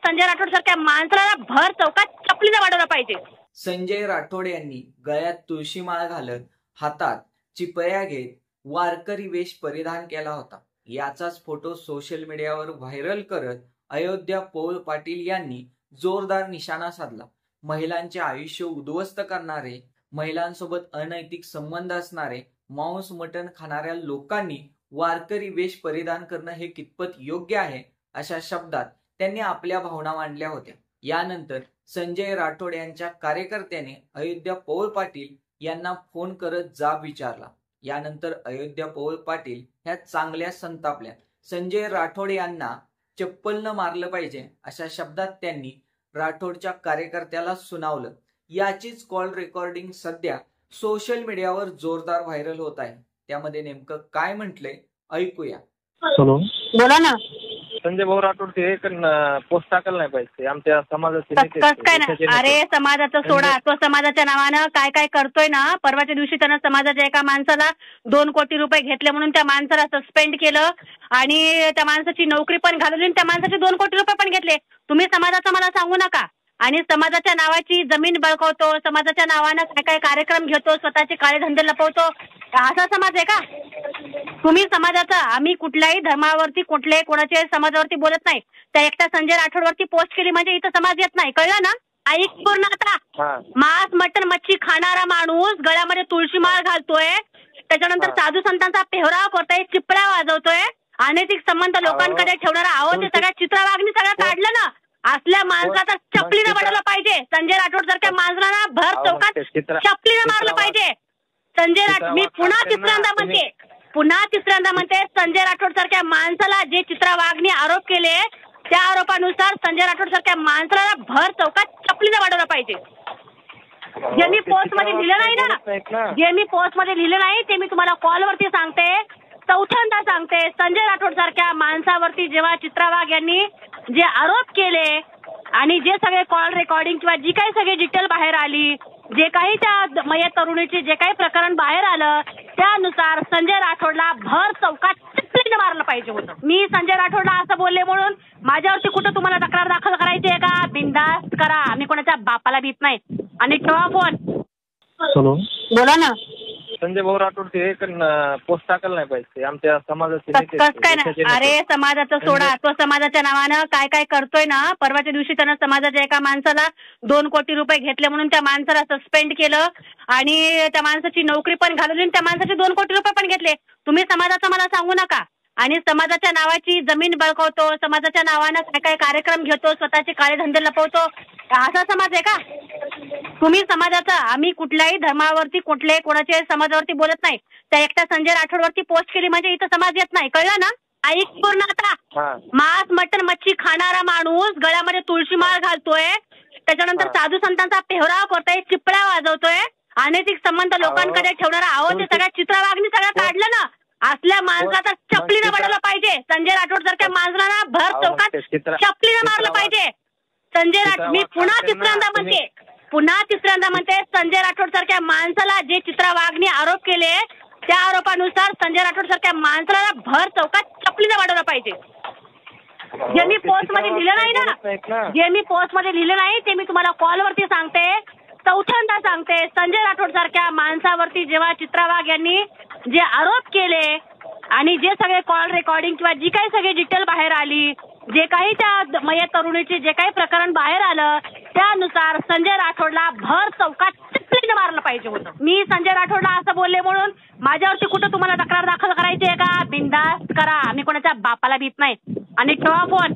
संजय राठोड सारख्या माणसाला भर चौकात चपलीने वाढवलं पाहिजे। संजय राठोड यांनी गळ्यात तुळशीमाळ घालत हातात चिपळ्या घेत वारकरी वेश परिधान केला होता। याचाच फोटो सोशल मीडियावर व्हायरल करत अयोध्या पौळ पाटील यांनी जोरदार निशाणा साधला। महिलांचे आयुष्य उद्ध्वस्त करणारे, महिलांसोबत अनैतिक संबंध असणारे, मांस मटण खाणाऱ्या लोकांनी वारकरी वेश परिधान करणं हे कितपत योग्य आहे अशा शब्दात त्यांनी आपल्या भावना मांडल्या होत्या। यानंतर संजय राठोड यांच्या कार्यकर्त्याने अयोध्या पौळ पाटील यांना फोन करत जाब विचारला। यानंतर अयोध्या पौळ पाटील ह्या चांगल्या संतापल्या। संजय राठोड यांना चप्पल न मारलं पाहिजे अशा शब्दात त्यांनी राठोडच्या कार्यकर्त्याला सुनावलं। याचीच कॉल रेकॉर्डिंग सध्या सोशल मीडियावर जोरदार व्हायरल होत आहे। त्यामध्ये नेमकं काय म्हटलंय ऐकूया। हॅलो, बोला ना। संजय भाऊ राठोड ते पोस्ट टाकायला नाही पाहिजे आमच्या समाजाचे नेते काय ना, अरे समाजाचं सोडा, तो समाजाच्या नावानं काय काय करतोय ना। परवाच्या दिवशी त्यानं समाजाच्या एका माणसाला 2 कोटी रुपये घेतले म्हणून त्या माणसाला सस्पेंड केलं आणि त्या माणसाची नोकरी पण घालवली, त्या माणसाचे 2 कोटी रुपये पण घेतले। तुम्ही समाजाचं मला सांगू नका। आणि समाजाच्या नावाची जमीन बळकावतो, समाजाच्या नावानं काय काय कार्यक्रम घेतो, स्वतःचे काळे धंदे लपवतो, असा समाज आहे का तुम्ही समाजाचा? आम्ही कुठल्याही धर्मावरती कुठल्याही कोणाच्या समाजावरती बोलत नाही। त्या एकट्या संजय राठोडवरती पोस्ट केली म्हणजे इथं समाज येत नाही, कळलं ना? ऐक पूर्ण आता। मांस मटण मच्छी खाणारा माणूस गळ्यामध्ये तुळशीमाळ घालतोय, त्याच्यानंतर साधू संतांचा पेहराव करतोय, चिपळ्या वाजवतोय, अनैतिक संबंध लोकांकडे ठेवणारा आहो ते सगळ्या चित्रवागणी सगळं काढलं ना। असल्या माणसाचा चपलीने वाढवलं पाहिजे। संजय राठोड सारख्या माणसाला भर चौकात चपलीने मारलं पाहिजे। संजय राठोड, मी पुन्हा तिसऱ्यांदा म्हणते संजय राठोड सारख्या माणसाला जे चित्रवागणी आरोप केले त्या आरोपानुसार संजय राठोड सारख्या माणसाला भर चौकात चपलीने वाढवलं पाहिजे। जे मी पोस्टमध्ये लिहिलं नाही ना, जे मी पोस्टमध्ये लिहिलं नाही ते मी तुम्हाला कॉलवरती सांगते, चौथ्यांदा सांगते। संजय राठोड सारख्या माणसावरती जेव्हा चित्रावाग यांनी जे आरोप केले आणि जे सगळे कॉल रेकॉर्डिंग किंवा जी काही सगळी डिटेल बाहेर आली, जे काही त्या मयत तरुणीचे जे काही प्रकरण बाहेर आलं त्यानुसार संजय राठोडला भर चौकात चपलीने मारलं पाहिजे होतं। मी संजय राठोडला असं बोलले म्हणून माझ्यावरती कुठं तुम्हाला तक्रार दाखल करायची आहे का? बिनधास्त करा, आम्ही कोणाच्या बापाला भीत नाही। आणि ठेवा फोन। हॅलो, बोला ना। संजय भाऊ राठोड ते पोस्ट टाकायला नाही पाहिजे आमच्या समाजाचे नेते काय ना, अरे समाजाचं सोडा, तो समाजाच्या नावानं काय काय करतोय ना। परवाच्या दिवशी त्यानं समाजाच्या एका माणसाला 2 कोटी रुपये घेतले म्हणून त्या माणसाला सस्पेंड केलं आणि त्या माणसाची नोकरी पण घालवली, त्या माणसाचे 2 कोटी रुपये पण घेतले। तुम्ही समाजाचं मला सांगू नका। आणि समाजाच्या नावाची जमीन बळकावतो, समाजाच्या नावानं काय काय कार्यक्रम घेतो, स्वतःचे काळे धंदे लपवतो, असा समाज आहे का तुम्ही समाजाचा? आम्ही कुठल्याही धर्मावरती कुठल्याही कोणाच्या समाजावरती बोलत नाही। त्या एकट्या संजय राठोडवरती पोस्ट केली म्हणजे इथं समाज येत नाही, कळलं ना? ऐक पूर्ण आता। मांस मटण मच्छी खाणारा माणूस गळ्यामध्ये तुळशीमाळ घालतोय, त्याच्यानंतर साधू संतांचा पेहराव करतोय, चिपळ्या वाजवतोय, अनैतिक संबंध लोकांकडे ठेवणारा आहो ते सगळ्या चित्रवागणी सगळं काढलं ना। असल्या माणसाचा चपलीने वाढवलं पाहिजे। संजय राठोड सारख्या माणसाला भर चौकात चपलीने मारलं पाहिजे। संजय राठोड, मी पुन्हा तिसऱ्यांदा म्हणते संजय राठोड सारख्या माणसाला जे चित्रवागणी आरोप केले त्या आरोपानुसार संजय राठोड सारख्या माणसाला भर चौकात चपलीने वाढवलं पाहिजे। जे मी पोस्टमध्ये लिहिलं नाही ना, जे मी पोस्टमध्ये लिहिलं नाही ते मी तुम्हाला कॉलवरती सांगते, चौथ्यांदा सांगते। संजय राठोड सारख्या माणसावरती जेव्हा चित्रावाग यांनी जे आरोप केले आणि जे सगळे कॉल रेकॉर्डिंग किंवा जी काही सगळी डिटेल बाहेर आली, जे काही त्या मयत तरुणीचे जे काही प्रकरण बाहेर आलं त्यानुसार संजय राठोडला भर चौकात चपलीने मारलं पाहिजे होतं। मी संजय राठोडला असं बोलले म्हणून माझ्यावरती कुठं तुम्हाला तक्रार दाखल करायची आहे का? बिनधास्त करा, आम्ही कोणाच्या बापाला भीत नाही। आणि ठेवा फोन।